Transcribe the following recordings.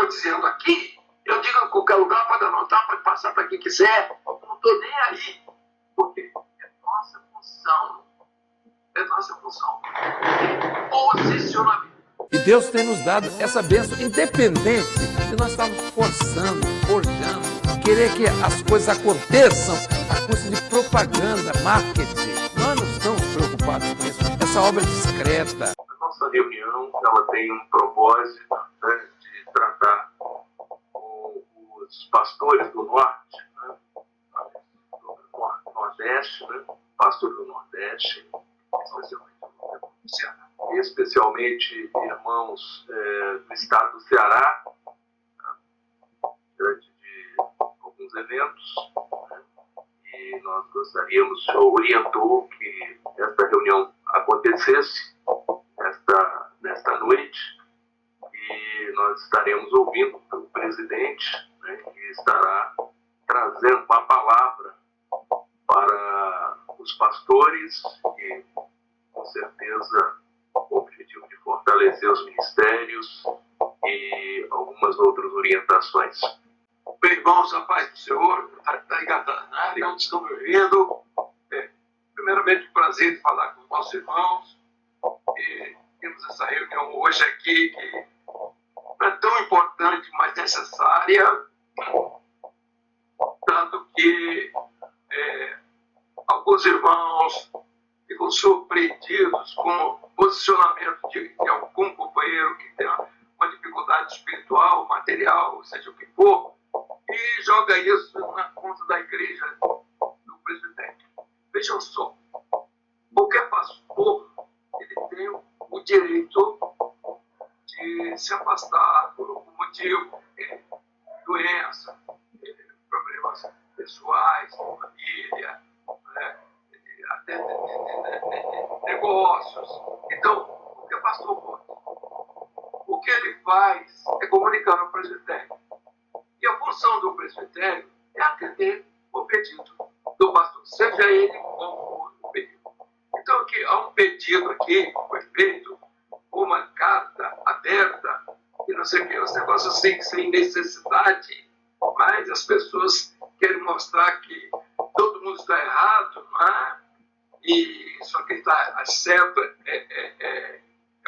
estou dizendo aqui, eu digo em qualquer lugar, pode anotar, pode passar para quem quiser. Eu não estou nem aí. Porque é nossa função. É nossa função. Posicionamento. E Deus tem nos dado essa bênção independente de nós estarmos forçando, forjando, querer que as coisas aconteçam a custa de propaganda, marketing. Nós não estamos preocupados com isso. Essa obra é discreta. A nossa reunião, ela tem um propósito, né, de tratar com os pastores do Norte, né, do Nordeste, né, pastor do Nordeste, especialmente irmãos do estado do Ceará, diante de alguns eventos, né, e nós gostaríamos, o senhor orientou que esta reunião acontecesse nesta noite, e nós estaremos ouvindo o presidente, né, que estará trazendo uma palavra para os pastores e, com certeza, o objetivo de fortalecer os ministérios e algumas outras orientações. Bem, irmãos, a paz do Senhor, está ligado na área onde estão me ouvindo. Primeiramente, prazer de falar com os nossos irmãos. E temos essa reunião hoje aqui, que não é tão importante, mas necessária, tanto que alguns irmãos ficam surpreendidos com o posicionamento de algum companheiro que tem uma dificuldade espiritual, material, seja o que for, e joga isso na conta da igreja do presidente. Vejam só, qualquer pastor, ele tem o direito de se afastar por algum motivo, doença, problemas pessoais, família, né, até negócios. Então, o que o pastor pode? O que ele faz é comunicar ao presbitério. E a função do presbitério é atender o pedido do pastor, seja ele qual for o pedido. Então, aqui, há um pedido aqui, que foi feito, uma carta aberta, e não sei o que, os negócios assim, sem necessidade, mas as pessoas querem mostrar que todo mundo está errado, não é? E só quem está certo é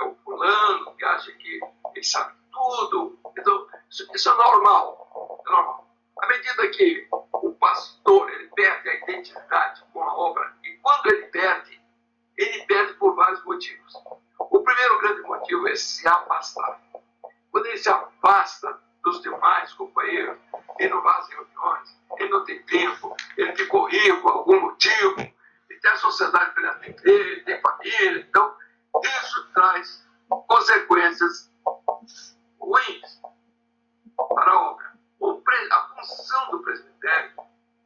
o fulano, que acha que ele sabe tudo. Então, isso é normal. É normal. À medida que o pastor ele perde a identidade com a obra, e quando ele perde por vários motivos. O primeiro grande motivo é se afastar. Quando ele se afasta dos demais companheiros, ele não vai às reuniões, ele não tem tempo, ele ficou rico por algum motivo, ele tem a sociedade para ele atender, ele tem família. Então, isso traz consequências ruins para a obra. A função do presbitério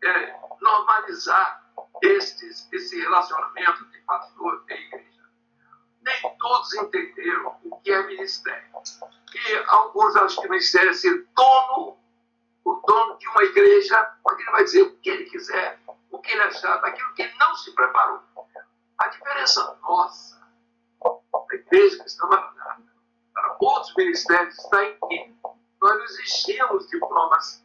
é normalizar esse relacionamento de pastor e igreja. Nem todos entenderam o que é ministério. E alguns acham que o ministério é ser o dono de uma igreja, onde ele vai dizer o que ele quiser, o que ele achar, daquilo que ele não se preparou. A diferença nossa, da igreja cristã maranata, para outros ministérios, está em que nós não exigimos diplomas,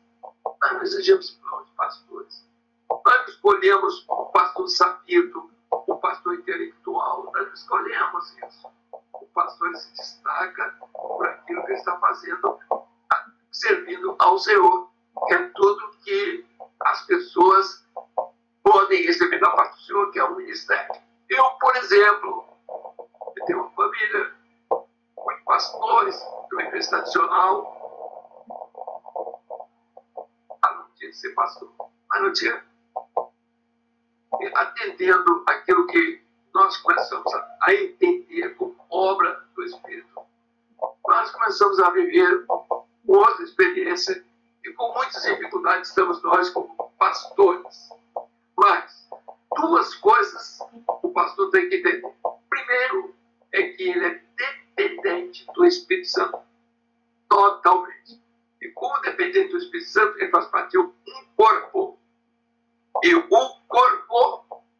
nós não exigimos diplomas de pastores. Nós não escolhemos o pastor sabido, o pastor intelectual, nós não escolhemos isso. O pastor se destaca por aquilo que ele está fazendo, servindo ao Senhor. É tudo que as pessoas podem receber da parte do Senhor, que é um ministério. Eu, por exemplo, eu tenho uma família com pastores de uma igreja tradicional. Não tinha de ser pastor, mas não tinha. Atendendo aquilo que nós começamos a entender como obra do Espírito, nós começamos a viver outra experiência e com muitas dificuldades estamos nós como pastores. Mas duas coisas o pastor tem que entender. Primeiro é que ele é dependente do Espírito Santo, totalmente. E como dependente do Espírito Santo, ele faz parte de um corpo. E o corpo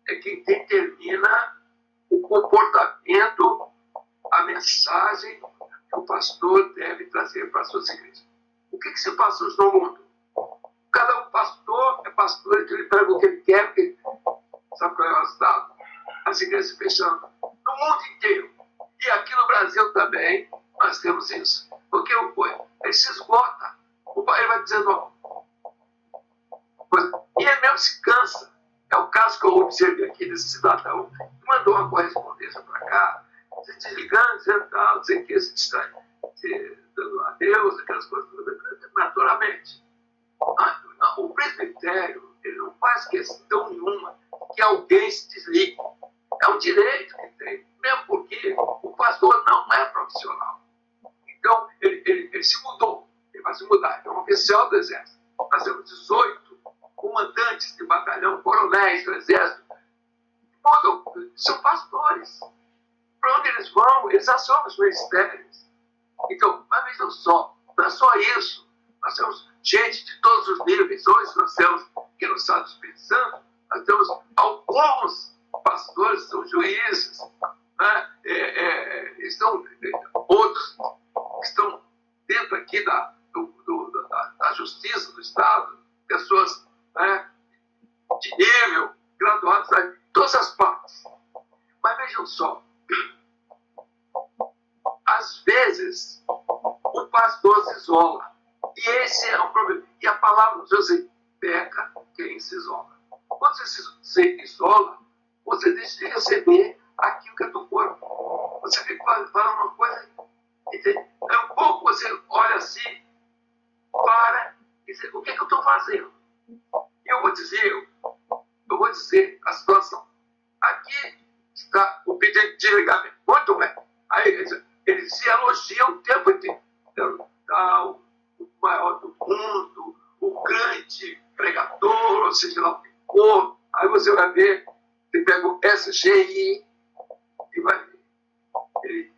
é quem determina o comportamento, a mensagem que o pastor deve trazer para as suas igrejas. O que se passa hoje no mundo? Cada pastor é pastor, então ele pega o que ele quer, porque sabe qual é o resultado? As igrejas se fechando. No mundo inteiro. E aqui no Brasil também nós temos isso. Porque ele se esgota. O pai vai dizendo, e ele mesmo se cansa. É o caso que eu observei aqui desse cidadão que mandou uma correspondência para cá, se desligando, dizendo tal, dizendo que se distrai, dando adeus, aquelas coisas, naturalmente. O presbitério, ele não faz questão nenhuma que alguém se desligue. É um direito que tem, mesmo porque o pastor não é profissional. Então, ele se mudou, ele vai se mudar, ele é um oficial do Exército. Nós temos 18 comandantes de batalhão, coronéis do Exército, são pastores. Para onde eles vão, eles assumem os ministérios. Então, mas vejam só, não é só isso. Nós temos gente de todos os níveis. Hoje nós temos, que no Estado do Espírito Santo, nós temos alguns pastores, são juízes, né? Outros que estão dentro aqui da justiça do Estado, pessoas, né, de nível, graduados em todas as partes. Mas vejam só, às vezes o pastor se isola. E esse é o problema. E a palavra de Deus diz, peca quem se isola. Quando você se isola, você deixa de receber aquilo que é do corpo. Você fica falando uma coisa, é um pouco você olha assim, para e diz, o que é que eu estou fazendo? E eu vou dizer a situação. Aqui está o pedido de desligamento. Muito bem. Aí ele se elogia o tempo inteiro. O maior do mundo, o grande pregador, ou seja lá o que for. Aí você vai ver, você pega o SGI e vai ver.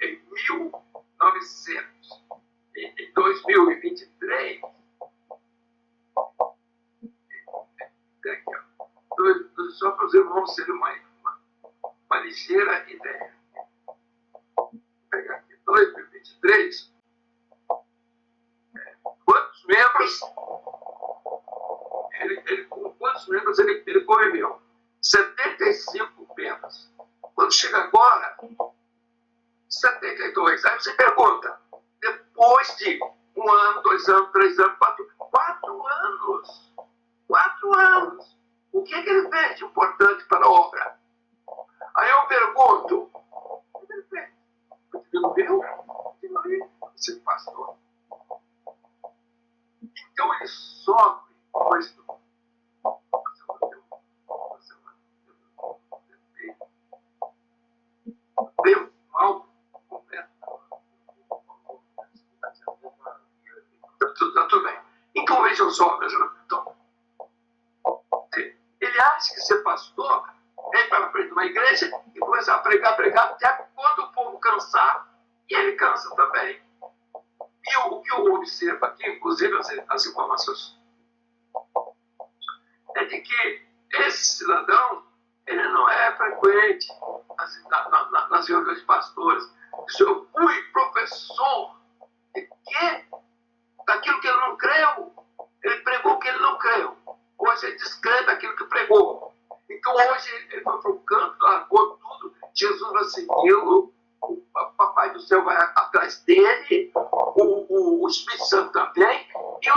Em 1900, em 2023, só para os irmãos terem uma ligeira ideia. Vou pegar aqui, 2023, quantos membros ele conviveu? 75 membros. Quando chega agora, 72. Aí você pergunta, depois de 1 ano, 2 anos, 3 anos, 4 anos. 4 anos. O que ele fez de importante para a obra? Aí eu pergunto, o que ele fez? Diminuiu? Esse pastor. Então ele sofre com isso. Deu mal completo. Tudo bem. Então vejam só, meus irmãos. Ele acha que ser pastor é ir para frente de uma igreja e começar a pregar, até quando o povo cansar, e ele cansa também. E o que eu observo aqui, inclusive as informações, é de que esse cidadão, ele não é frequente nas reuniões de pastores. Eu fui professor de quê? Daquilo que ele não creu. Ele pregou o que ele não creu. Hoje ele descreve aquilo que pregou. Então hoje ele foi para o canto, largou tudo. Jesus vai segui-lo, o Papai do Céu vai atrás dele, o Espírito Santo também, e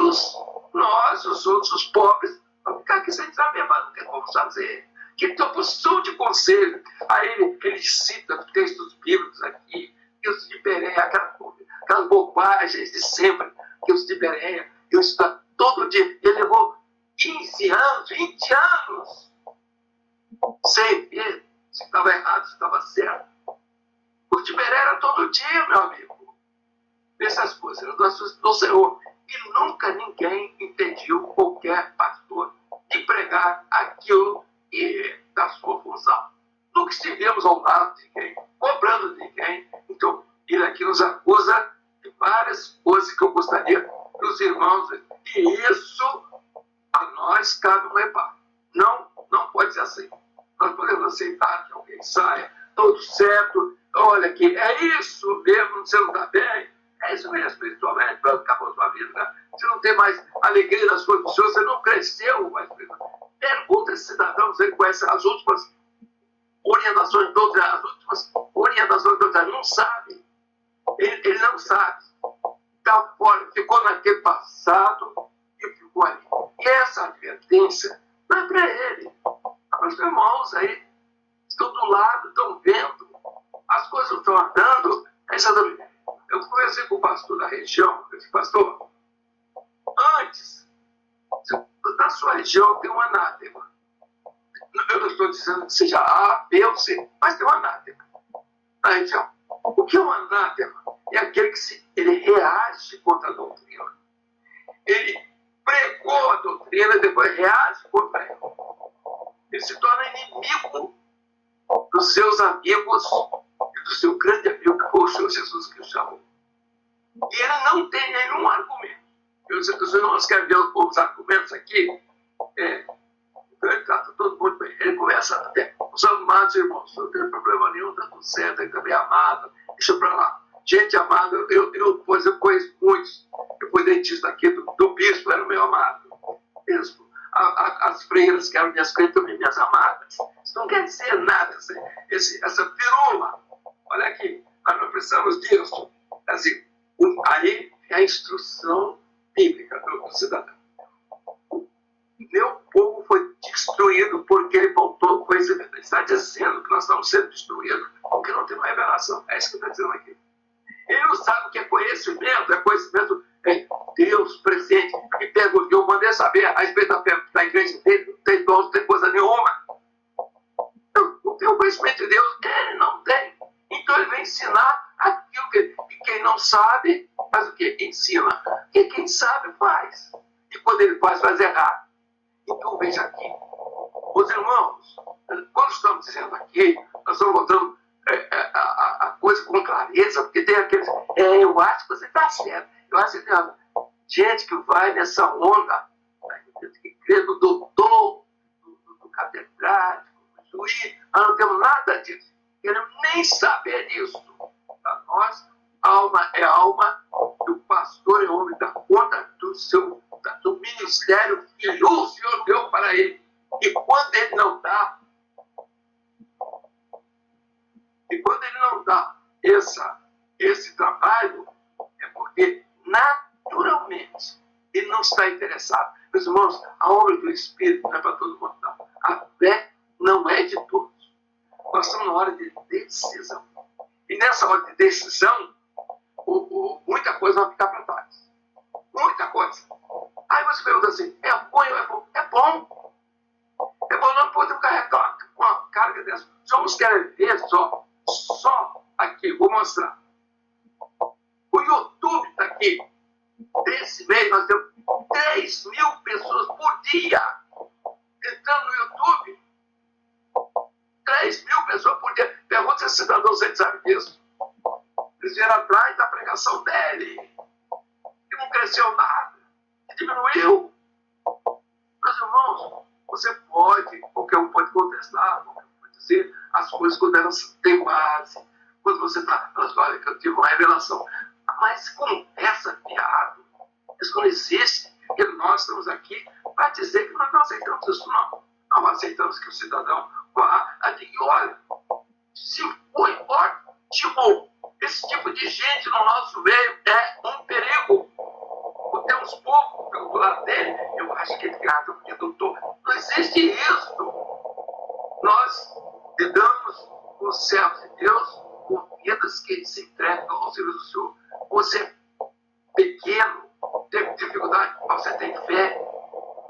nós, os outros, os pobres, vamos ficar aqui sem saber mais o que vamos fazer. Que tem opção de conselho. Aí ele cita textos bíblicos aqui, que os de Bereia, aquelas bobagens de sempre, que os de Bereia, eu estudo todo dia. Ele levou 15 anos, 20 anos, sem ver se estava errado, se estava certo. O Tiberé era todo dia, meu amigo. Essas coisas, do Senhor. E nunca ninguém impediu qualquer pastor de pregar aquilo que é da sua função. Nunca estivemos ao lado de ninguém, cobrando de ninguém. Então, ele aqui nos acusa de várias coisas que eu gostaria que os irmãos... E isso... a nós cabe um reparo. Não pode ser assim. Nós podemos aceitar que alguém saia, tudo certo, olha aqui, é isso mesmo, você não está bem, É isso mesmo, espiritualmente, pronto, acabou a sua vida. Né? Você não tem mais alegria nas coisas do Senhor, você não cresceu mais. Pergunta esse cidadão se ele conhece as últimas orientações doutrinárias, não sabe. Ele não sabe. Está fora, ficou naquele passado e ficou ali. E essa advertência não é para ele. Os irmãos aí estão do lado, estão vendo, as coisas estão andando. Eu conversei com o pastor da região, eu disse, pastor, antes, na sua região tem um anátema. Eu não estou dizendo que seja A, B ou C, mas tem um anátema na região. O que é um anátema? É aquele que ele reage contra a doutrina. Ele pregou a doutrina e depois reage contra ela. Ele se torna inimigo dos seus amigos e do seu grande amigo, que foi o Senhor Jesus que o chamou. E ele não tem nenhum argumento. Os irmãos querem ver os argumentos aqui. Ele trata todo mundo bem. Ele começa até, os amados irmãos, não tem problema nenhum, está tudo certo, ele também é amado. Deixa para lá. Gente amada, eu conheço muitos. Eu fui dentista aqui do bispo, era o meu amado. Bispo. As freiras que eram minhas crentes também minhas amadas. Isso não quer dizer nada, essa firula. Olha aqui, nós precisamos disso. Assim, aí é a instrução bíblica do cidadão. Meu povo foi destruído porque ele faltou conhecimento. Ele está dizendo que nós estamos sendo destruídos porque não tem uma revelação. É isso que ele está dizendo aqui. Ele não sabe o que é conhecimento Deus presente. E pergunta, eu mandei saber a respeito da igreja dele, não tem dom, não tem coisa nenhuma. Não tem o conhecimento de Deus, ele não tem. Então ele vem ensinar aquilo que quem não sabe, faz o quê? Ensina. E quem sabe faz. E quando ele faz errado. Então veja aqui, os irmãos, quando estamos dizendo aqui, nós estamos botando a coisa com clareza, porque tem aqueles, eu acho que você está certo, eu acho que tem gente que vai nessa onda, que crê no doutor, do catedrático, do juiz, não temos nada disso, queremos nem saber disso. Para nós, alma é alma, e o pastor é homem da conta do ministério que o Senhor deu para ele. E quando ele não dá, esse trabalho, é porque naturalmente ele não está interessado. Meus irmãos, a obra do Espírito não é para todo mundo, não. A fé não é de todos. Nós estamos na hora de decisão. E nessa hora de decisão, muita coisa vai ficar para trás. Muita coisa. Aí você pergunta assim, é ruim ou é bom? É bom. É bom, não podemos carregar uma carga dessa. Vamos querer ver só aqui, vou mostrar. O YouTube está aqui. Desse mês nós temos 3.000 pessoas por dia entrando no YouTube. 3.000 pessoas por dia. Pergunta se esse cidadão sabe disso. Eles vieram atrás da pregação dele. E não cresceu nada. E diminuiu. Meus irmãos, qualquer um pode contestar, qualquer um pode dizer as coisas quando elas têm base. Quando você está, olha que eu tive uma revelação. Mas conversa, fiado. Isso não existe. Porque nós estamos aqui para dizer que nós não aceitamos isso, não. Não aceitamos que o cidadão vá e olha, se foi ótimo. Esse tipo de gente no nosso meio é um perigo. Tem uns poucos do lado dele, eu acho que ele grata porque doutor. Não existe isso. Nós lidamos com os servos de Deus, com vidas que se entregam ao serviço do Senhor. Você é pequeno, teve dificuldade, você tem fé,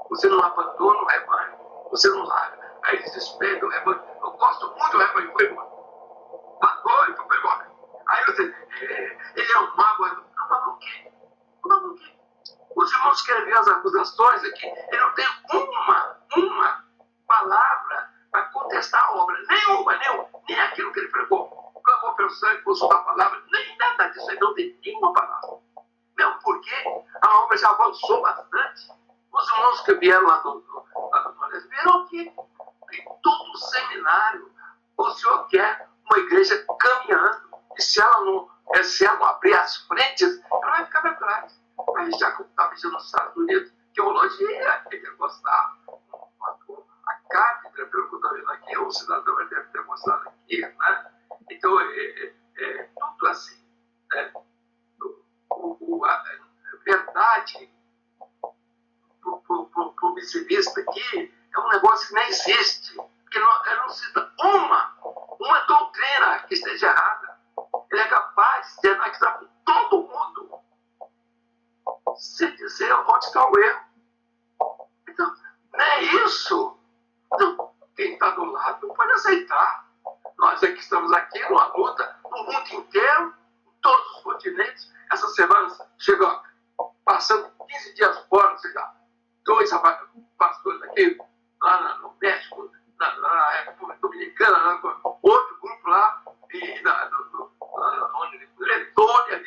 você não abandona o rebanho, você não larga. Aí eles despedem o rebanho. Eu gosto muito do rebanho, foi embora. Pagou e foi embora. Aí você, ele é um mago. Não, mago o quê? Mago o quê? Os irmãos querem ver as acusações aqui. Ele não tem uma palavra para contestar a obra. Nenhuma. Nem aquilo que ele pregou. Clamou pelo sangue, consultou a palavra. Nem nada disso. Ele não tem nenhuma palavra. Mesmo porque a obra já avançou bastante. Os irmãos que vieram lá eles viram que em todo o seminário o Senhor quer uma igreja caminhando. E se ela se ela não abrir as frentes, ela vai ficar atrás. Mas já que está mexendo nos Estados Unidos, teologia, quem quer gostar, a cátedra, pelo que eu estou vendo aqui, o cidadão deve ter mostrado aqui, né? Então, tudo assim, né? A verdade para o pessimista aqui é um negócio que nem existe, porque ele não cita uma doutrina que esteja errada. Ele é capaz de analisar com todo mundo sem dizer onde está o erro. Então, não é isso. Então, quem está do lado não pode aceitar. Nós é que estamos aqui numa luta no mundo inteiro, em todos os continentes. Essa semana chegou passando 15 dias fora, ou seja, 2 pastores aqui, lá no México, na República Dominicana, outro grupo lá, e Letônia,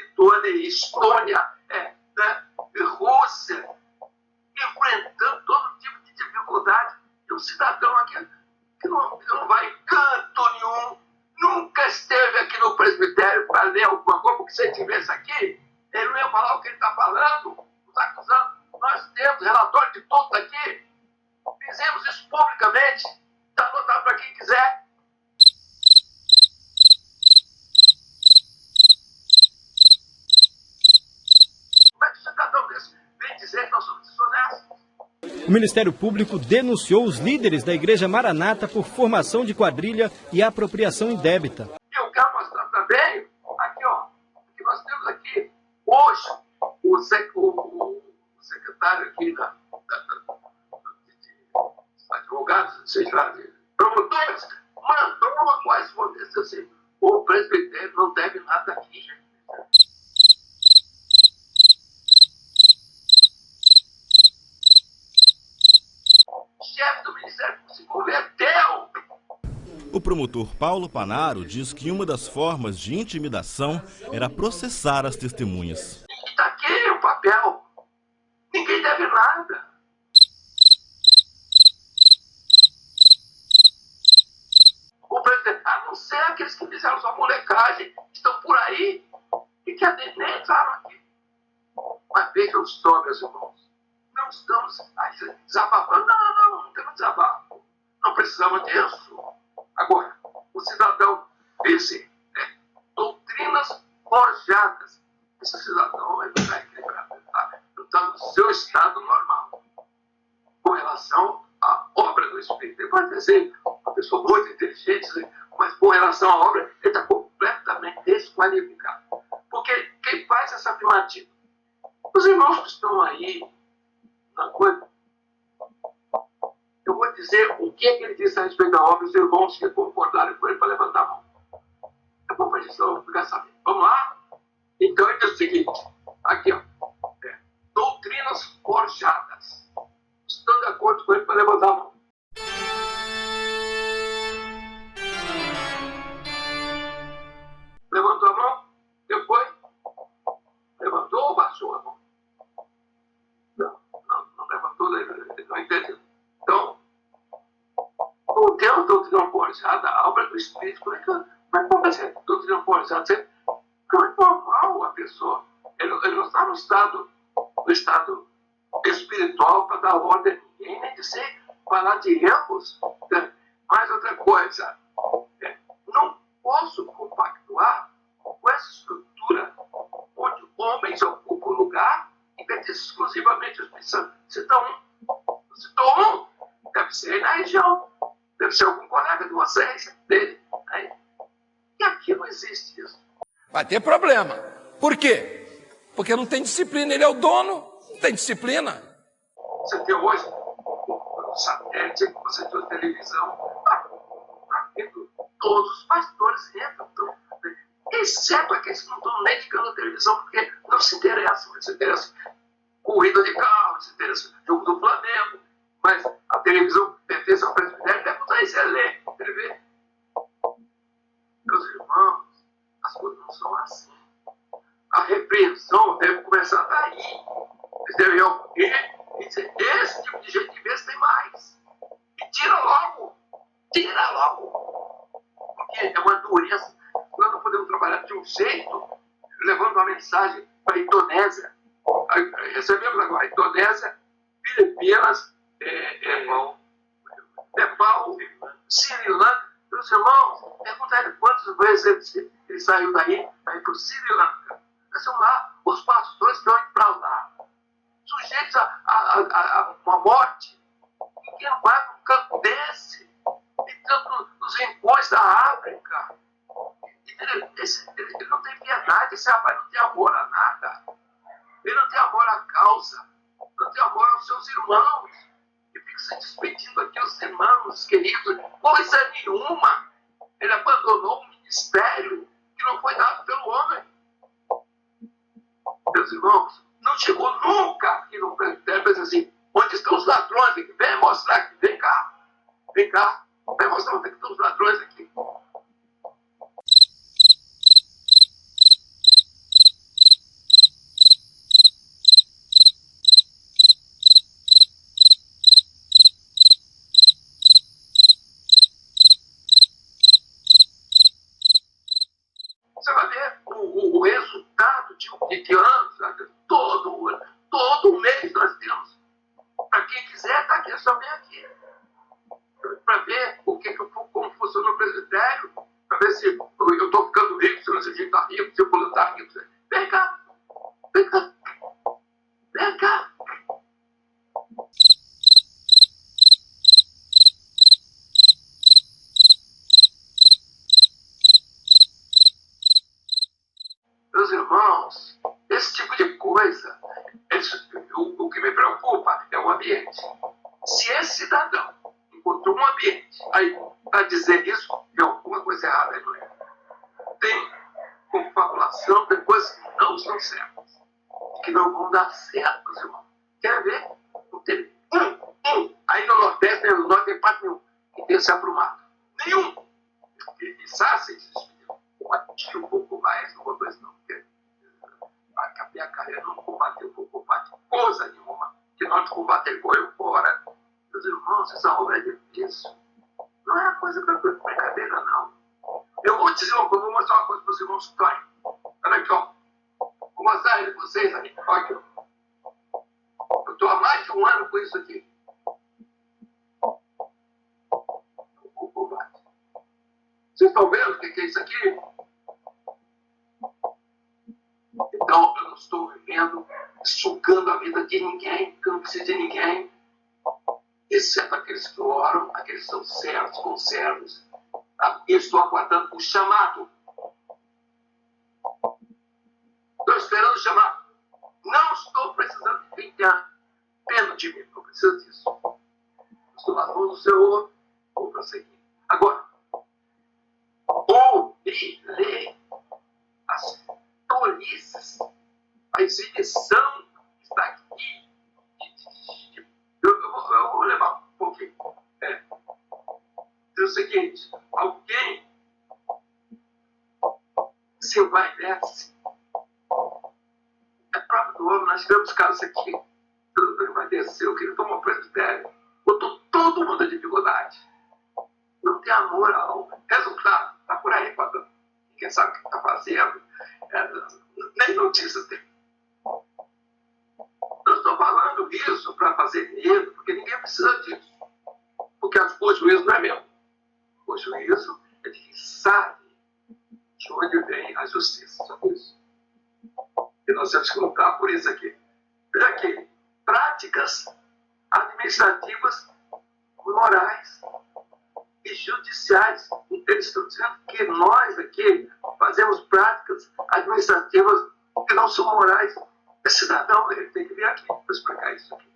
Estônia, né, Rússia, enfrentando todo tipo de dificuldade. E um cidadão aqui que não vai em canto nenhum, nunca esteve aqui no presbitério para ler alguma coisa, porque se ele estivesse aqui, ele não ia falar o que ele está falando, nos acusando. Nós temos relatório de tudo aqui, fizemos isso publicamente, está anotado para quem quiser. Como é que o cidadão desse vem dizer que nós somos desonestos? O Ministério Público denunciou os líderes da Igreja Maranata por formação de quadrilha e apropriação indébita. Eu quero mostrar também, aqui ó, que nós temos aqui, hoje, o secretário aqui de advogados, seja lá, de promotores, mandou uma correspondência assim, o presbitério não deve nada aqui, gente. O chefe do Ministério se converteu. O promotor Paulo Panaro diz que uma das formas de intimidação era processar as testemunhas. Está aqui o papel. Ninguém deve nada. O presidente, a não ser aqueles que fizeram sua molecagem, estão por aí e que nem entraram aqui. Mas vejam só, meus irmãos, não estamos desabafando. Não temos desabafo. Não precisamos disso. Agora, o cidadão disse, doutrinas forjadas. Esse cidadão ele não está equilibrado, não está no seu estado normal. Com relação à obra do Espírito. Ele pode dizer, uma pessoa muito inteligente, mas com relação à obra, ele está completamente desqualificado. Porque quem faz essa afirmativa? Os irmãos que estão aí, na coisa, eu vou dizer o que ele disse a respeito da obra, os irmãos que concordaram com ele para levantar a mão. Eu vou fazer isso, eu vou ficar sabendo. Vamos lá? Então ele diz o seguinte, aqui ó, doutrinas forjadas. Estão de acordo com ele para levantar a mão. Levantou a mão? Depois? Levantou ou baixou a mão? Não levantou, não entendeu. Então, o Deus doutrina forjada, a obra do Espírito, como é que pode ser doutrina forjada? Não é normal a pessoa. Ele não está no estado espiritual para dar ordem a ninguém, nem dizer, falar de erros. Mais outra coisa, não posso compactuar com essa estrutura onde homens ocupam lugar e pertencem exclusivamente aos cristãos. Citou um, deve ser aí na região, deve ser algum colega de vocês, dele. Aí. E aqui não existe isso. Vai ter problema. Por quê? Porque não tem disciplina. Ele é o dono, não tem disciplina. Você tem hoje o satélite, você tem a televisão, todos os pastores entram, exceto aqueles que não estão nem ligando a televisão, porque não se interessam. Eles se interessam corrida de carro, se interessam jogo do Flamengo, mas a televisão pertence ao presbitério, deve usar isso, ler, escrever. Meus irmãos, as coisas não são assim. A repreensão deve começar daí. Eles devem olhar e dizer, esse tipo de gente, em vez tem mais. E tira logo. Porque é uma doença. Nós não podemos trabalhar de um jeito levando uma mensagem para a Indonésia. Recebemos agora a Indonésia, Filipinas, Nepal, Sri Lanka. Meus irmãos, pergunta ele quantas vezes ele saiu daí para ir para o Sri Lanka. São lá, os pastores estão indo para lá, sujeitos a uma morte. Ninguém vai para um canto desse. E tanto nos rincões da África. Ele não tem piedade, esse rapaz não tem amor a nada. Ele não tem amor à causa, não tem amor aos seus irmãos. E fica se despedindo aqui os irmãos queridos. Coisa nenhuma. Ele abandonou um ministério que não foi dado pelo homem. Meus irmãos, não chegou nunca aqui no presbitério, mas assim, onde estão os ladrões aqui? Vem mostrar aqui, vem cá, vem mostrar onde estão os ladrões aqui. Você vai ver o resultado de anos, todo mês nós temos. Para quem quiser, está aqui, é só vem aqui. Para ver como funciona o presbitério, para ver se eu estou ficando rico, se o gente está rico, se o fulano está rico. Vem cá, vem cá, vem cá. Meus irmãos, esse tipo de coisa, o que me preocupa é o ambiente. Se esse cidadão encontrou um ambiente, aí, para dizer isso, tem alguma coisa errada aí no meio. Tem confabulação, tem coisas que não são certas, que não vão dar certo, meus irmãos. Quer ver? Não teve aí no Nordeste, no Norte, tem parte nenhum que tenha se aprumado. Nenhum. E Sassi se despediu. Tinha um pouco mais, não botou isso não. A minha carreira não combateu, não combate coisa nenhuma. Que nós combater correu fora. Meus irmãos, essa obra é difícil. Não é uma coisa para brincadeira, não. Eu vou dizer uma coisa, vou mostrar uma coisa para os irmãos que estão. Olha aqui, ó. Vou mostrar ele para vocês aqui. Olha aqui, ó. Eu estou há mais de um ano com isso aqui. O combate. Vocês estão vendo o que é isso aqui? Então, eu não estou vivendo, sugando a vida de ninguém, que eu não preciso de ninguém, exceto aqueles que oram, aqueles que são servos, conservos. Eu estou aguardando o chamado. Estou esperando o chamado. Não estou precisando de quem tenha pena de mim, não preciso disso. Estou nas mãos do Senhor, vou prosseguir. Agora, ouvirei as tolices, a exibição que está aqui. Eu vou levar um pouquinho. Diz o seguinte: alguém se envaidece. É próprio do homem, nós tivemos casos aqui. Ele vai descer, eu queria tomar um presbitério. Botou todo mundo em dificuldade. Não tem amor ao resultado. Está por aí, quem sabe o que está fazendo. Nem notícia tem. Eu estou falando isso para fazer medo, porque ninguém precisa disso. Porque o juízo não é meu. O juízo é de quem sabe de onde vem a justiça. Só isso. E nós temos que lutar por isso aqui. Veja aqui, práticas administrativas, morais e judiciais. Eles estão dizendo que nós aqui fazemos práticas administrativas que não são morais. Esse cidadão, ele tem que vir aqui para explicar isso aqui.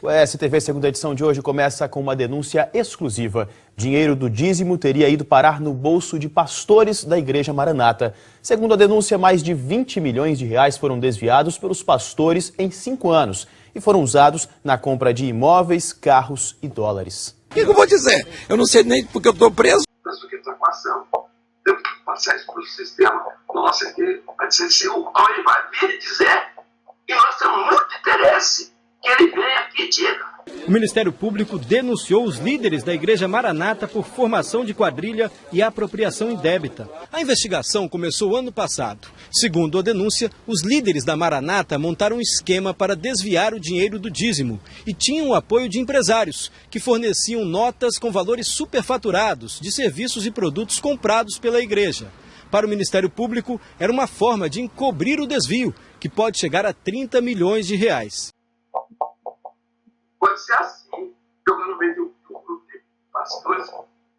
O STV segunda edição de hoje começa com uma denúncia exclusiva. Dinheiro do dízimo teria ido parar no bolso de pastores da Igreja Maranata. Segundo a denúncia, mais de 20 milhões de reais foram desviados pelos pastores em 5 anos e foram usados na compra de imóveis, carros e dólares. O que eu vou dizer? Eu não sei nem porque eu estou preso. Mas o que está passando? Temos que passar isso para o sistema. Nossa, aqui vai dizer assim, ele vai vir dizer que nós temos muito interesse que ele venha aqui e diga. O Ministério Público denunciou os líderes da Igreja Maranata por formação de quadrilha e apropriação indébita. A investigação começou ano passado. Segundo a denúncia, os líderes da Maranata montaram um esquema para desviar o dinheiro do dízimo e tinham o apoio de empresários, que forneciam notas com valores superfaturados de serviços e produtos comprados pela igreja. Para o Ministério Público, era uma forma de encobrir o desvio, que pode chegar a 30 milhões de reais. Pode ser assim, jogando no meio de um grupo de pastores que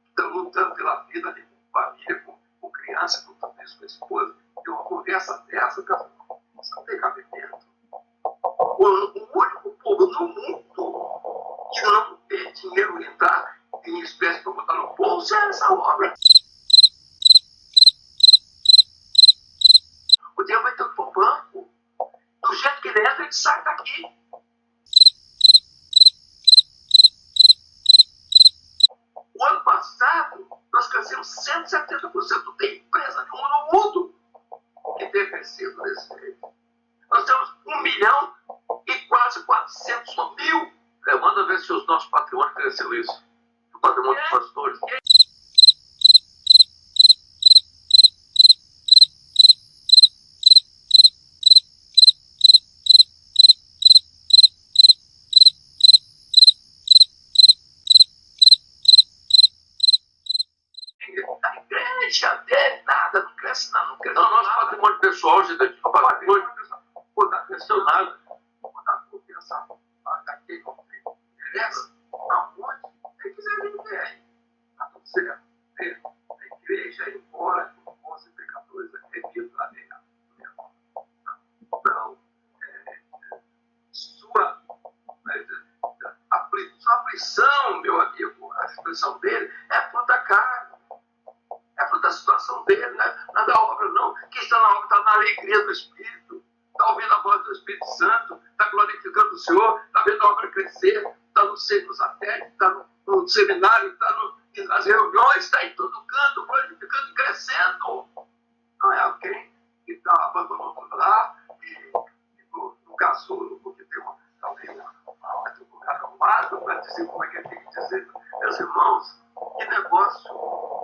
estão lutando pela vida, com família, com criança, com tudo isso, com esposa. E uma conversa dessa, isso não tem cabimento. O único povo no mundo que não tem dinheiro entrar em espécie para botar no bolso é essa obra. O dinheiro vai ter pro banco. Do jeito que ele entra, ele sai daqui. O ano passado, nós crescemos 170%. Tem empresa nenhuma no mundo que tenha crescido desse jeito. Nós temos 1 milhão e quase 400 mil. Manda ver se os nossos patrimônios cresceu isso. O patrimônio dos pastores. A igreja dele, nada, não cresce nada, não cresce. Não, nosso patrimônio pessoal, gente, o patrimônio pessoal, pô, tá crescendo nada. Pô, tá essa daqui, não interessa. Aonde? Quem quiser vender aí. Tá tudo certo. A igreja, embora com bons e pecadores, é vivo lá dentro. Não, sua aflição, meu amigo, a expressão dele é fruto da carne. É fruto da situação dele, né? Não é da obra, não. Quem está na obra está na alegria do Espírito, está ouvindo a voz do Espírito Santo, está glorificando o Senhor, está vendo a obra crescer, está no satélite, está no seminário, está nas reuniões, está em todo canto, glorificando e crescendo. Não é alguém que está abandonando lá e no casulo, porque tem talvez um lugar arrumado para dizer como é que tem que dizer. Meus irmãos, que negócio,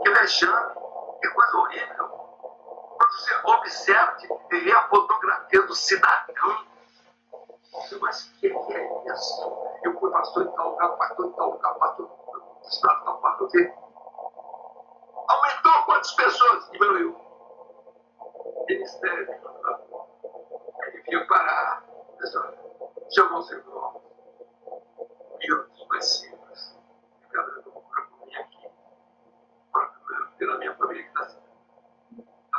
que vexame, que coisa horrível. Quando você observa e vê a fotografia do cidadão, mas que é isso? Eu fui pastor em tal lugar, pastor em tal lugar, pastor do estado, tal pastor. Aumentou quantas pessoas? Diminuiu. Ministério. Ele veio parar. Chamou os irmãos. E outros mais simples. Cada um para mim aqui. Pela minha família que está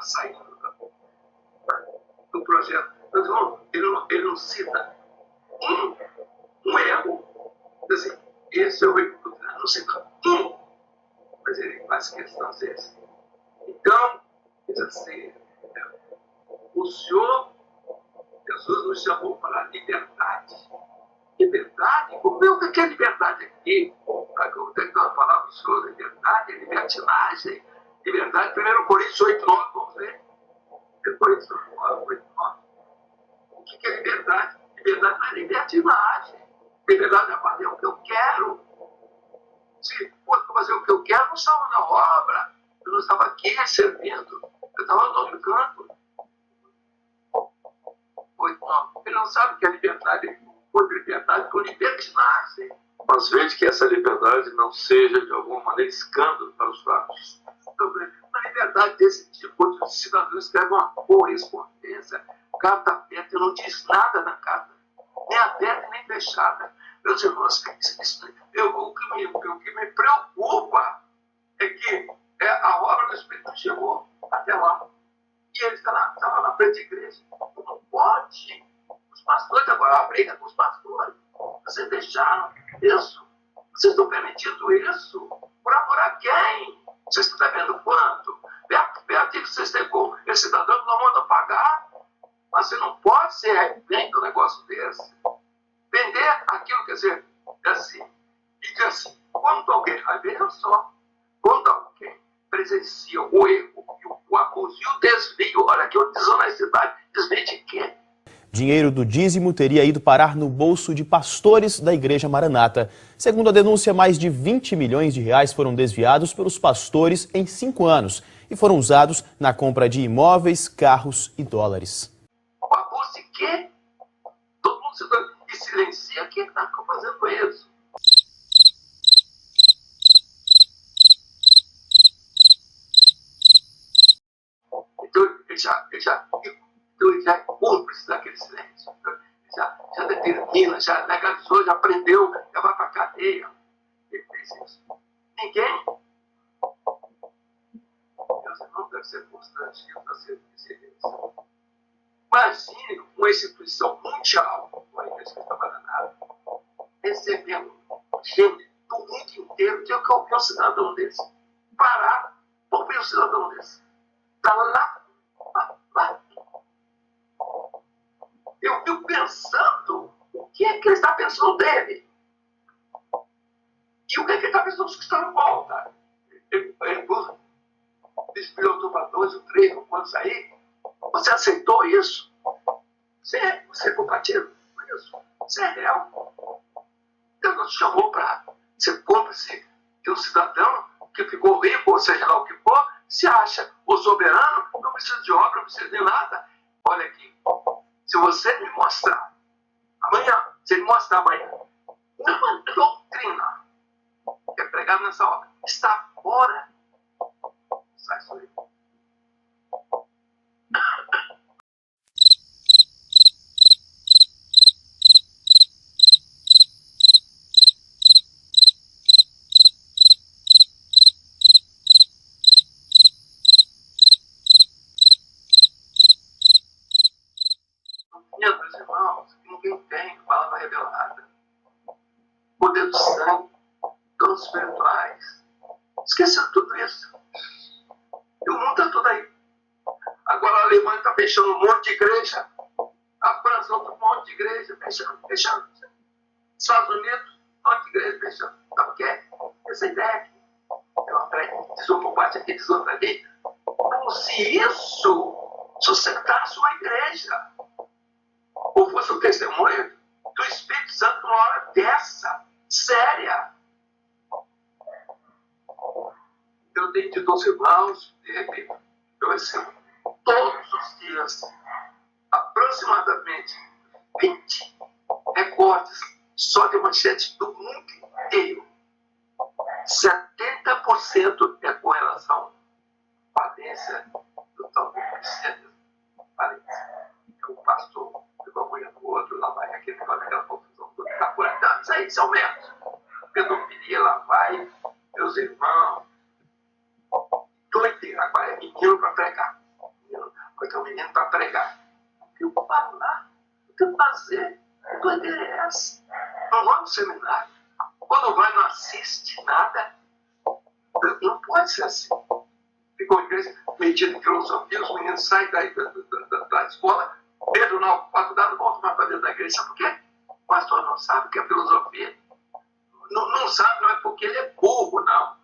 saindo do projeto. Mas, irmão, ele não cita um erro. Assim, esse é o erro do trânsito. Não cita mas ele faz questão de ser assim. Então, diz assim, o Senhor, Jesus nos chamou para a liberdade. Liberdade? O que é liberdade aqui? Eu tenho uma palavra do Senhor, liberdade, libertinagem. Liberdade, 1 Coríntios 8, 9, vamos ver. 1 Coríntios 8, 9. O que é liberdade? Liberdade não é libertinagem. Liberdade é fazer o que eu quero. Se for fazer o que eu quero, eu não estava na obra. Eu não estava aqui servindo. Eu estava no outro canto. 8, 9. Ele não sabe que a liberdade foi liberdade com libertinagem. Mas veja que essa liberdade não seja, de alguma maneira, escândalo para os fracos. Uma liberdade desse tipo, onde o cidadão escreve uma correspondência, carta aberta, não diz nada na carta, nem aberta nem fechada. Meus irmãos, o que me preocupa é que a obra do Espírito chegou até lá. E ele estava na frente da igreja. Não pode. Os pastores, agora a briga com os pastores. Vocês deixaram isso. Vocês estão permitindo isso. Por amor a quem? Vocês estão devendo quanto? Perto que vocês têm com esse cidadão que não manda pagar. Mas você não pode ser vendo um negócio desse. Vender aquilo, quer dizer, é assim. E diz assim, quando alguém, veja só, quando alguém presencia o erro, o abuso e o desvio, olha aqui, a desonestidade, desvio de quê? Dinheiro do dízimo teria ido parar no bolso de pastores da Igreja Maranata. Segundo a denúncia, mais de 20 milhões de reais foram desviados pelos pastores em 5 anos e foram usados na compra de imóveis, carros e dólares. Aposto de quê? Todo mundo se silencia. Quem está fazendo isso? Então ele já é cúmplice daquele silêncio. Já determina, já legalizou, já prendeu, já vai para a cadeia. Ele fez isso. Ninguém. Deus não deve ser constrangido a ser isso. Imagine uma instituição mundial, como a Igreja Maranata, recebendo gente do mundo inteiro, que eu vi um cidadão desse. Parar, vou ver um cidadão desse. Está lá. Eu fico pensando o que é que ele está pensando dele. E o que é que ele está pensando dos que estão em volta. Ele despilhou para 2 ou 3, quando sair. Você aceitou isso? Você é compatível com isso? Você é real? Deus não te chamou para ser cúmplice de um cidadão que ficou rico, ou seja lá o que for, se acha o soberano, não precisa de obra, não precisa de nada. Olha aqui, se você me mostrar amanhã, se ele mostrar amanhã, uma doutrina que é pregada nessa obra, está fora, sai isso aí. Meus irmãos, que ninguém tem palavra revelada. Poder do sangue, dons espirituais. Esqueceu tudo isso. E o mundo está tudo aí. Agora a Alemanha está fechando um monte de igreja. A França, outro monte de igreja, fechando. Estados Unidos, um monte de igreja fechando. Sabe o que é? Essa ideia aqui. Diz um por parte aqui, diz outra ali. Como se isso sustentasse uma igreja. Ou fosse o testemunho do Espírito Santo numa hora dessa, séria. Eu tenho dito aos irmãos, eu recebo todos os dias, aproximadamente 20 recortes só de manchete do mundo inteiro. 70% é com relação à falência do tal do cristianismo. Falência. É o pastor ficou apoiando o outro, lá vai aquele negócio, aquela confusão toda. Está por aí, isso aí são menos. Pedofilia, lá vai, meus irmãos. Doideira, agora é menino para pregar. Porque é um menino para pregar. Eu vou falar, o que fazer? Que doideira é essa? Não vai no seminário. Quando vai, não assiste nada. Não pode ser assim. Ficou igreja metida em filosofia, os meninos saem da escola, Pedro na faculdade, voltam para dentro da igreja. Sabe por quê? O pastor não sabe o que é filosofia. Não sabe, não é porque ele é burro, não.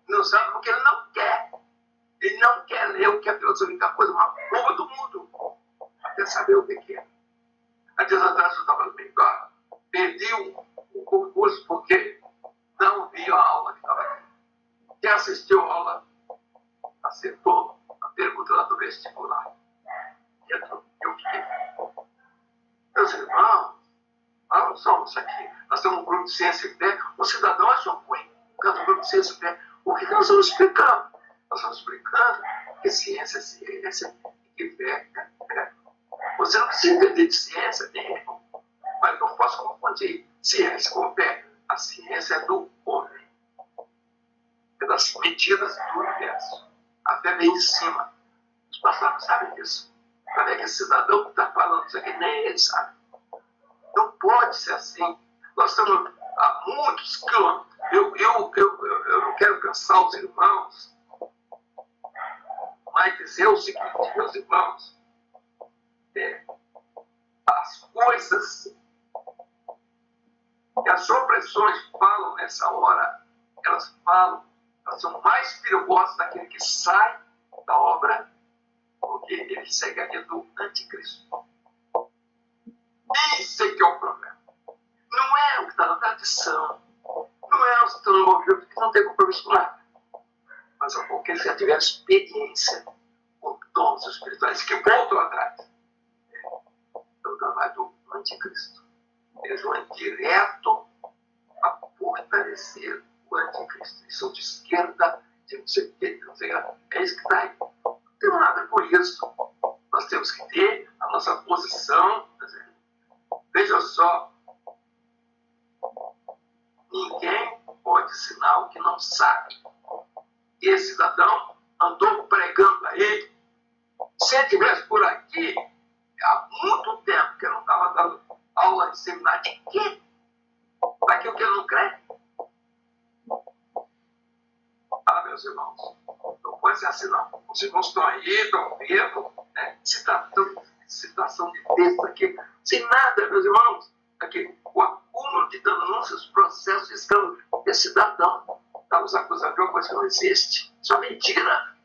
Não sabe porque ele não quer. Ele não quer ler o que é filosofia, que é a coisa mais boa do mundo. Até saber o que é. Há dias atrás eu estava no meio, perdi um concurso porque não vi a aula que estava aqui. Quem assistiu a aula acertou a pergunta lá do vestibular. Eu fiquei. Meus irmãos, nós não somos aqui. Nós temos um grupo de ciência e fé. O cidadão é só ruim. Por causa do grupo de ciência e fé. O que nós estamos explicando? Nós estamos explicando que ciência é ciência e que fé é fé. Você não precisa entender de ciência mesmo, mas não posso confundir ciência com fé. A ciência é do homem. É das medidas do universo. A fé vem em cima. Os pastores não sabem disso. Olha que esse cidadão que está falando isso aqui, nem ele sabe. Não pode ser assim. Nós estamos há muitos quilômetros. Eu não quero cansar os irmãos, mas dizer o seguinte, meus irmãos, as coisas que as opressões falam nessa hora, elas são mais perigosas daquele que sai da obra, porque ele segue a linha do anticristo. Isso é que é o problema. Não é o que está na tradição. Não é os que estão no movimento que não tem compromisso com nada. Mas é porque eles já tiveram experiência com dons espirituais que voltam atrás. É o trabalho do anticristo. Eles vão direto a fortalecer o anticristo. Eles são de esquerda, de não sei o que, não sei o que. É isso que está aí. Não tem nada com isso. Nós temos que ter a nossa posição. Veja só, ninguém pode ensinar o que não sabe. E esse cidadão andou pregando a ele. Se ele estivesse por aqui, há muito tempo que eu não estava dando aula de seminário de quê? Daquilo que ele não crê. Ah, meus irmãos, não pode ser assim não. Os irmãos estão aí, estão vendo, né? Citação de texto aqui, sem nada, meus irmãos. Aqui, o acúmulo de denúncias, processos de escândalo. Esse cidadão está nos acusando de uma coisa que não existe. Isso é mentira.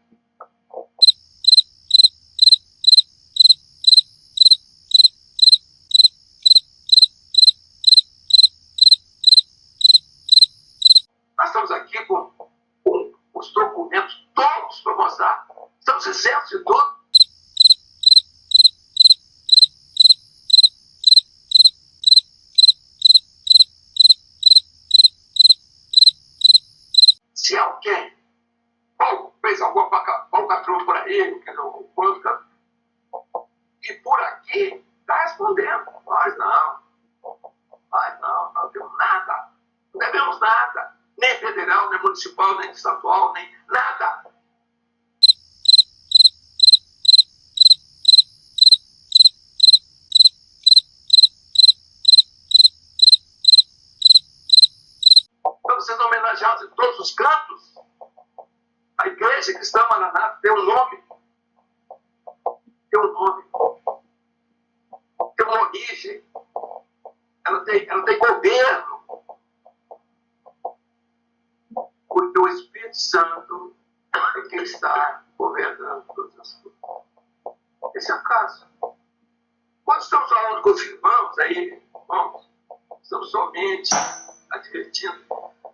Nós estamos aqui com os documentos todos para mostrar. Estamos isentos de tudo. Se alguém fez alguma falcatrua por aí, e por aqui, está respondendo. Nós não temos nada. Não devemos nada. Nem federal, nem municipal, nem estadual, nem nada. Estamos sendo homenageados em todos os cantos. A Igreja Cristã Maranata tem um nome. Tem um nome. Tem uma origem. Ela tem governo. Porque o Espírito Santo é quem está governando todas as coisas. Esse é o caso. Quando estamos falando com os irmãos aí, irmãos, estamos somente advertindo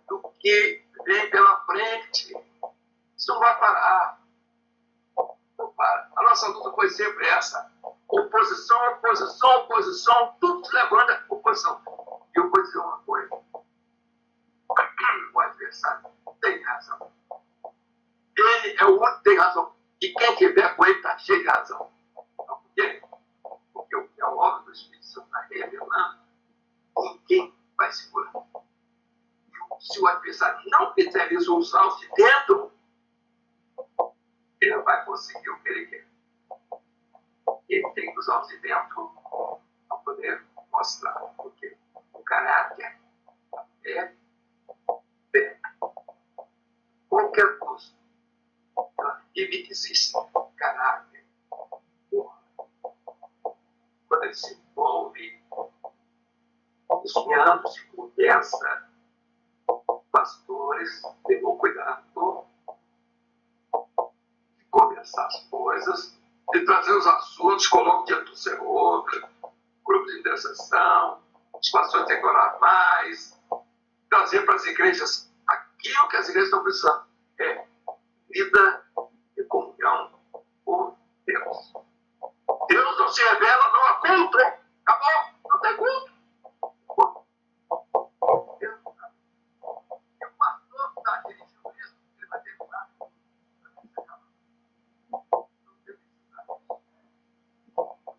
do que vem pela frente. Isso não vai parar. Não para. A nossa luta foi sempre essa. Oposição, oposição, oposição, tudo se levanta à oposição. E eu vou dizer uma coisa. O adversário tem razão. Ele é o único que tem razão. E quem tiver com ele está cheio de razão. Por quê? Porque o que é a obra do Espírito Santo está revelando, ninguém vai segurar. Se o adversário não quiser isso, usá-los de dentro, ele vai conseguir o que ele quer. Ele tem que usar os de dentro para poder mostrar. Porque o caráter é qualquer custo. Ela vive de existir. Caráter. Quando ele se envolve os anos de conversa, pastores tenham cuidado de conversar as coisas, de trazer os assuntos, colocar diante do Senhor, grupos de intercessão, situações de orar mais, trazer para as igrejas aquilo que as igrejas estão precisando. É vida e comunhão com Deus. Deus não se revela, não há culto. Acabou, não tem culto.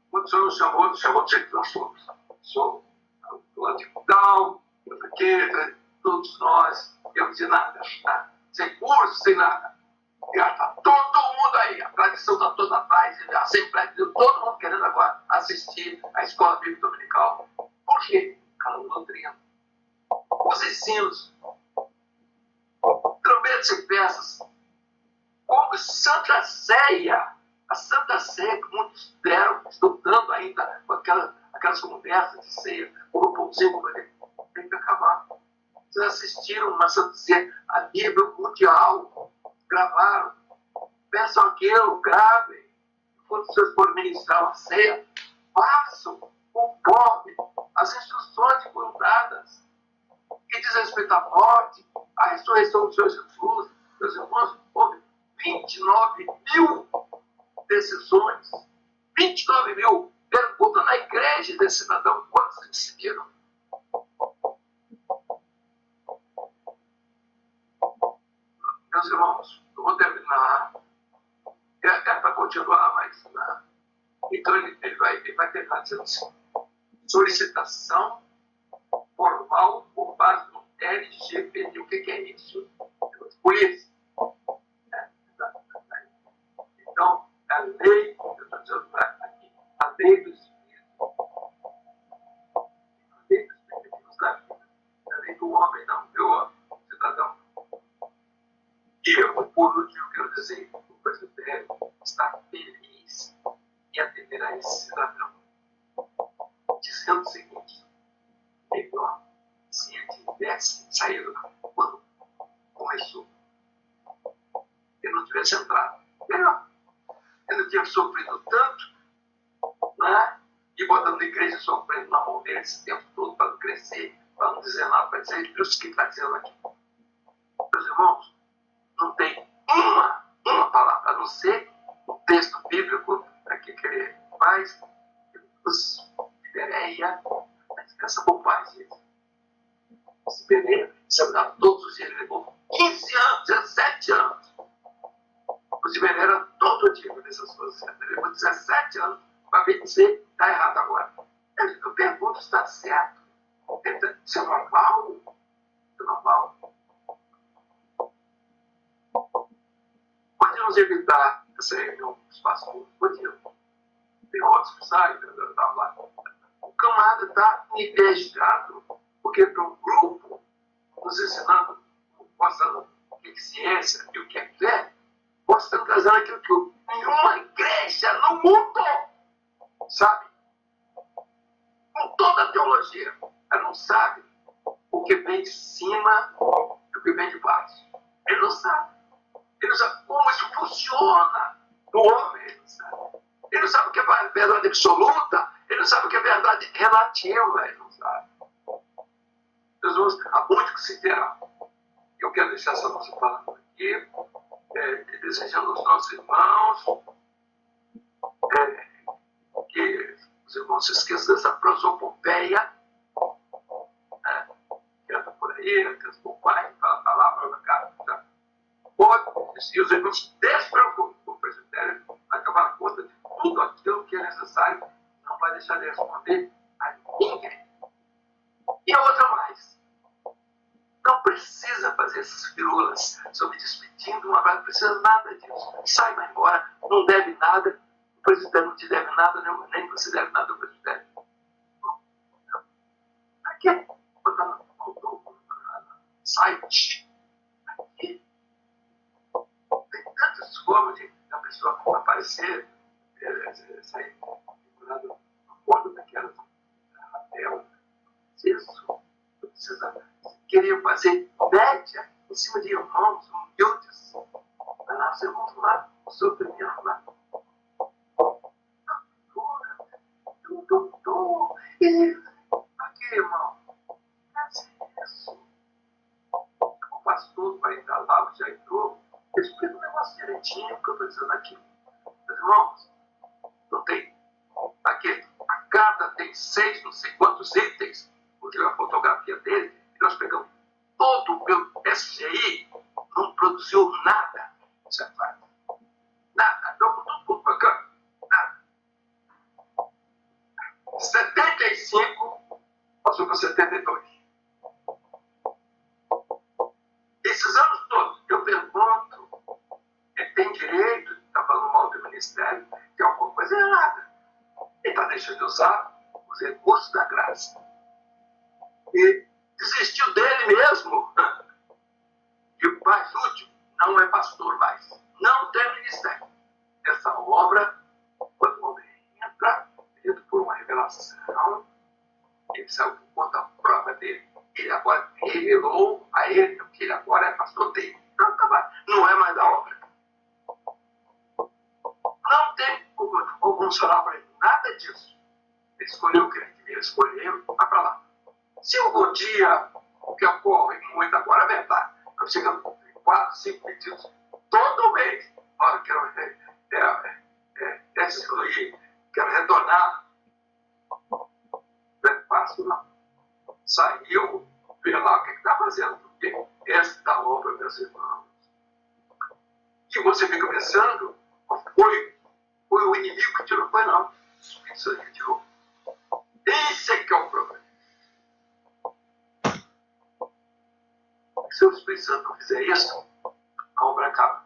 Quando o Senhor nos chamou do jeito que nós somos. Sou do anticultal, todos nós, eu de nada, tá? Sem curso, sem nada. Já está todo mundo aí, a tradição está toda atrás, a Assembleia, todo mundo querendo agora assistir a escola bíblica dominical. Por quê? Cala doutrina. Os ensinos, trombetas e peças, como Santa Ceia. A Santa Ceia que muitos deram, estão dando ainda com aquelas conversas de ceia, o pãozinho, tem que acabar. Vocês assistiram uma Santa Ceia a nível mundial, gravaram, peçam aquilo, gravem. Quando vocês forem ministrar uma ceia, façam com conforme as instruções que foram dadas, que diz respeito à morte, à ressurreição do Senhor Jesus. Meus irmãos, houve 29 mil decisões, 29 mil. Pergunta na igreja desse cidadão quantos decidiram. Meus irmãos, eu vou terminar. É para continuar, mas não. Então ele vai terminar dizendo assim: solicitação formal por base do LGPD. O que é isso? Polícia. Então, a lei, eu estou dizendo aqui, a lei do Espírito, a lei dos princípios da vida, a lei do homem, não, meu cidadão. E eu, por último, quero dizer que o presbitério está feliz em atender a esse cidadão, dizendo o seguinte: melhor se ele tivesse saído quando começou, ele não tivesse entrado, melhor. Ele não tinha sofrido tanto, né? E botando a igreja sofrendo na mão dele esse tempo todo para não crescer, para não dizer nada, para dizer isso que está dizendo aqui. Meus irmãos, não tem uma palavra, a não ser o texto bíblico aqui que ele faz, os Bereia, essa bobagem. Esse Bereia, seminário todos os dias, ele levou 15 anos, 17 anos. O Bereia era todo dia nessas coisas, ele levou 17 anos para ver dizer está errado agora. Eu pergunto se está certo. Isso é normal? Isso é normal? Podíamos evitar essa reunião dos pastores, podíamos. Tem outros que saem, lá. O camarada está invejado, porque para um grupo nos ensinando, mostrando o que é ciência e o que é fé, mostrando, trazendo aquilo que nenhuma igreja no mundo sabe. Com toda a teologia, ela não sabe o que vem de cima e o que vem de baixo. Ele não sabe. Ele não sabe como isso funciona no homem. Ele não sabe. Ele não sabe o que é verdade absoluta. Ele não sabe o que é verdade relativa. Ele não sabe. Jesus, há muito que se terá. Eu quero deixar essa nossa palavra aqui, desejando aos nossos irmãos que os irmãos se esqueçam dessa prosopopeia, né, que anda por aí, que as bobagens, fala a palavra na cara. Tá? E os irmãos despreocupem com o presbitério, vai tomar conta de tudo aquilo que é necessário, não vai deixar de responder a ninguém. E a outra mais. Não precisa fazer essas firulas, só me despedindo, um abraço, não precisa nada disso. Sai, vai embora, não deve nada, o presbitério não te deve nada, nem você deve nada ao presbitério. Aqui, botar no site, aqui, tem tantas formas de a pessoa aparecer, sair figurado no bordo daquela rapel. Isso, não precisa. Queriam fazer média em cima de irmãos humildes. Mas lá os irmãos lá, o sofrimento lá. Aqui, irmão, é isso. O pastor vai entrar lá, já entrou. Explica o negócio direitinho, o que eu estou dizendo aqui. Meus irmãos, não tem. Aqui, a carta tem 6, não sei quantos itens, porque a fotografia dele. Nós pegamos todo o meu SGI, não produziu nada. Certo? Nada. Jogou tudo para cá. Nada. 75 passou para 72. Esses anos todos, eu pergunto, ele tem direito de estar falando mal do ministério, tem alguma coisa errada. Ele está deixando de usar os recursos da graça. E desistiu dele mesmo. E o mais útil não é pastor mais. Não tem ministério. Essa obra, quando o homem entra, dentro por uma revelação, ele saiu por conta própria dele. Ele agora revelou a ele que ele agora é pastor dele. Não é mais da obra. Não tem como funcionar para ele. Nada disso. Ele escolheu o que ele queria escolheu, vai para lá. Se algum dia, o que ocorre muito agora é verdade, nós chegamos em 4, 5 pedidos todo mês. Olha, quero excluir, quero retornar. Não é fácil, não. Saiu, vê lá o que está fazendo, porque esta obra, meus irmãos, que você fica pensando, foi o inimigo que tirou, foi não. Isso aí tirou. Esse é que é o problema. Se o Espírito Santo não fizer isso, a obra acaba.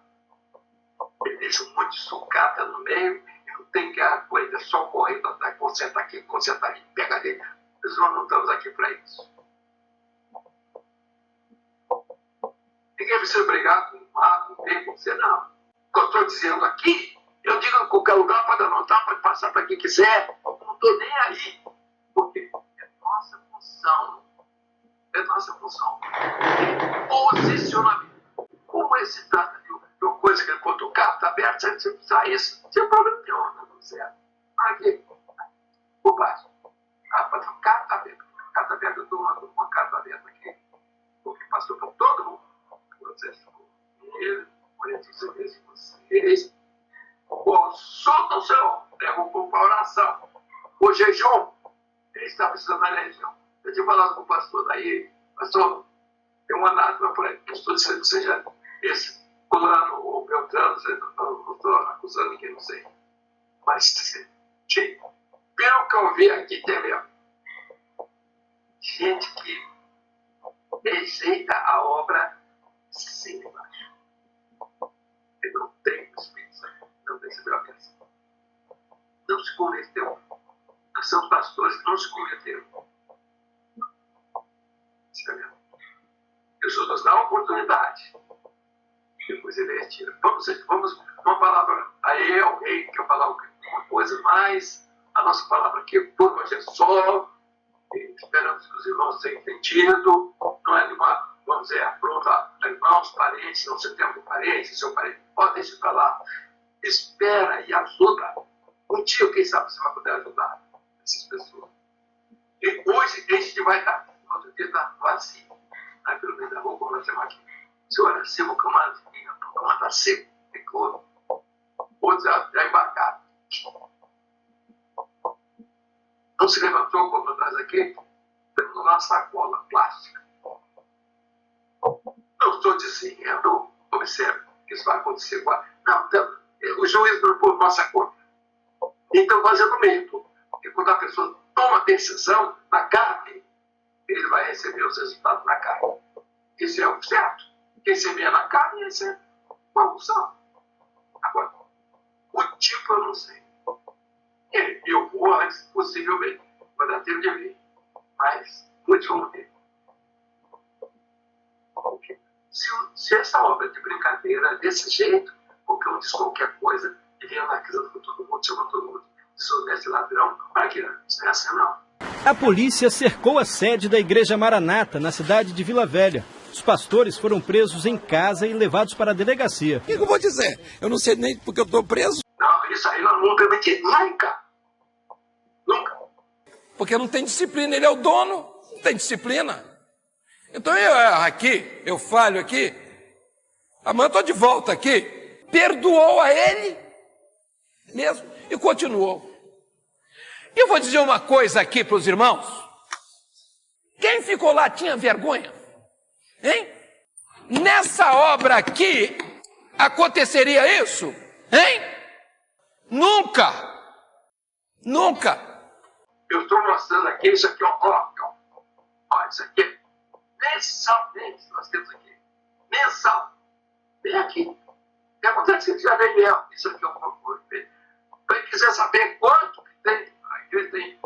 Ele deixa um monte de sucata no meio e não tem que a coisa só correndo atrás, conserta aqui, conserta ali, pega ali. Nós não estamos aqui para isso. Ninguém precisa brigar com o A, com o B, com você, não. O que eu estou dizendo aqui, eu digo em qualquer lugar, pode anotar, pode passar para quem quiser. Eu não estou nem aí. Porque é nossa função. É nossa função. É posicionamento. Como esse trata de uma coisa que quando o carro está aberto, você precisa isso. Sem problema nenhum, não tá certo. Aqui, bobagem. O carro está aberto. O carro está aberto, eu estou mandando uma carta aberta aqui. Porque passou por todo mundo. Vocês, ele, por vocês. Solta o Senhor. Leva o povo para a oração. O jejum. Ele está precisando da religião. Eu tinha falado com o pastor daí. Pastor, tem um anátema por aí. Eu estou dizendo que seja esse fulano ou Beltrano. Não estou acusando ninguém, não sei. Mas, gente, pelo que eu vi aqui, tem mesmo. Gente que rejeita a obra sem embaixo. Ele não tem o Espírito Santo. Não recebeu a bênção. Não se converteu. Nós somos pastores que não se converteram. Jesus nos dá uma oportunidade. Depois ele retira. Vamos uma palavra a eu, rei, que eu falar uma coisa mais. A nossa palavra aqui por hoje é só. Esperamos que os irmãos tenham entendido. Não é nenhuma, vamos dizer, afronta a irmãos, parentes, não sei tempo parente, seu parente. Pode deixar para lá. Espera e ajuda. Um dia, quem sabe, você vai poder ajudar essas pessoas. E hoje a gente vai estar, outro dia está vazio. Aí pelo meio da rua, como nós temos aqui. Senhora, seco, o cama está seco, ficou. Outros já embarcaram. Não se levantou quando nós aqui, temos uma sacola plástica. Não estou dizendo, observe, que isso vai acontecer agora. Não, então, o juiz não por nossa conta. Então, fazendo medo. Porque quando a pessoa toma decisão na carne, ele vai receber os resultados na carne. Isso é o certo. Quem semeia na carne, esse é uma função. Agora, o tipo eu não sei. Eu vou antes possivelmente, quando dar tempo de ver. Mas, muitos vão ter. Se essa obra de brincadeira é desse jeito, qualquer um diz qualquer coisa, e vem anarquizando com todo mundo, chamando todo mundo de desoneste ladrão, para que isso não é assim, não. A polícia cercou a sede da Igreja Maranata, na cidade de Vila Velha. Os pastores foram presos em casa e levados para a delegacia. O que eu vou dizer? Eu não sei nem porque eu estou preso. Não, isso aí eu não permiti. Nunca. Nunca. Porque não tem disciplina. Ele é o dono, não tem disciplina. Então eu erro aqui, eu falho aqui. Amanhã estou de volta aqui. Perdoou a ele mesmo e continuou. E eu vou dizer uma coisa aqui para os irmãos. Quem ficou lá tinha vergonha? Hein? Nessa obra aqui, aconteceria isso? Hein? Nunca! Nunca! Eu estou mostrando aqui, isso aqui, ó, isso aqui, mensalmente nós temos aqui. Mensal. Vem aqui. O que acontece que já vem mesmo. Isso aqui é uma coisa. Quem quiser saber quanto que tem, a igreja tem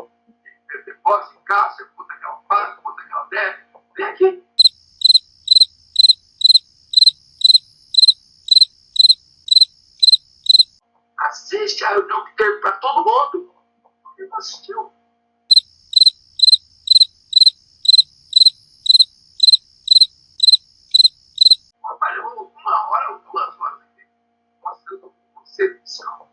depósito em casa, quanto é que ela paga, quanto é que ela deve, vem aqui. Assiste a reunião que teve para todo mundo. Quem não assistiu? Trabalhou 1 hora ou 2 horas aqui, mostrando concepção.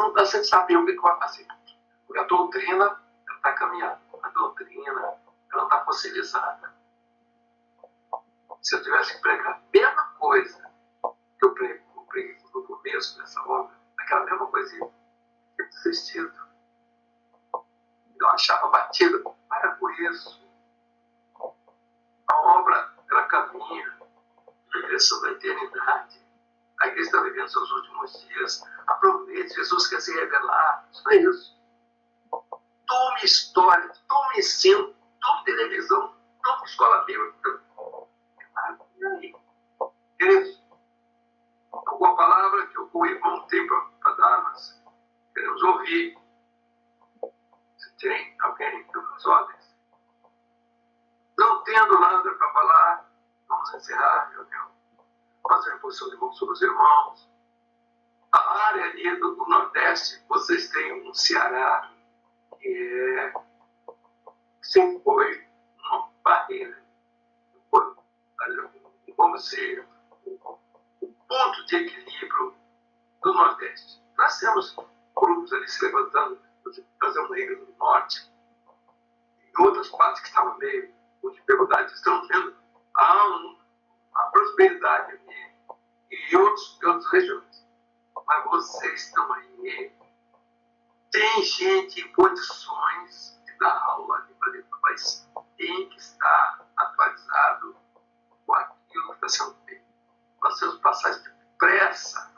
não está sem saber o que vai fazer. Porque a doutrina está caminhando. A doutrina ela não está fossilizada. Se eu tivesse que pregar a mesma coisa que eu preguei no começo dessa obra, aquela mesma coisinha, eu tinha desistido. Eu achava batido. Para com isso. A obra, ela caminha na direção da eternidade. A igreja está vivendo seus últimos dias. Aproveite, Jesus quer se revelar. Isso é isso. Tome história, tome ensino, tome televisão, tome escola bíblica. E aí? Queridos, alguma palavra que o irmão tem para dar, nós queremos ouvir. Se tem alguém que nos ordens. Não tendo nada para falar, vamos encerrar a reunião. Fazer a posição de mãos sobre os irmãos. A área ali do Nordeste, vocês têm um Ceará que sempre foi uma barreira. Vamos dizer, o ponto de equilíbrio do Nordeste. Nós temos grupos ali se levantando, fazer um Rio do Norte, e outras partes que estavam meio com dificuldade, estão vendo a prosperidade ali, e outras regiões. Mas vocês estão aí. Tem gente em condições de dar aula ali para dentro, mas tem que estar atualizado com aquilo que está sendo feito. Nós temos passagens de pressa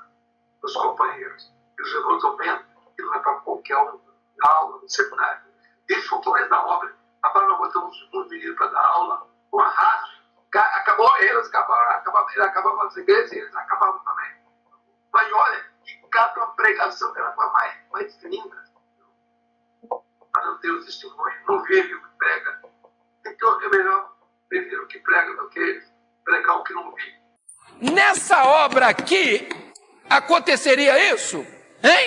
dos companheiros. E os irmãos estão vendo que não é para qualquer um dar aula no seminário. Eles foram todos da obra. Agora nós botamos um menino para dar aula, um arraso. Acabou eles, acabavam as igrejas, eles acabavam também. Mas olha, que cada pregação era mais linda. Mas não tem o testemunho, não vive o que prega. Então é melhor viver o que prega do que pregar o que não vive. Nessa obra aqui, aconteceria isso? Hein?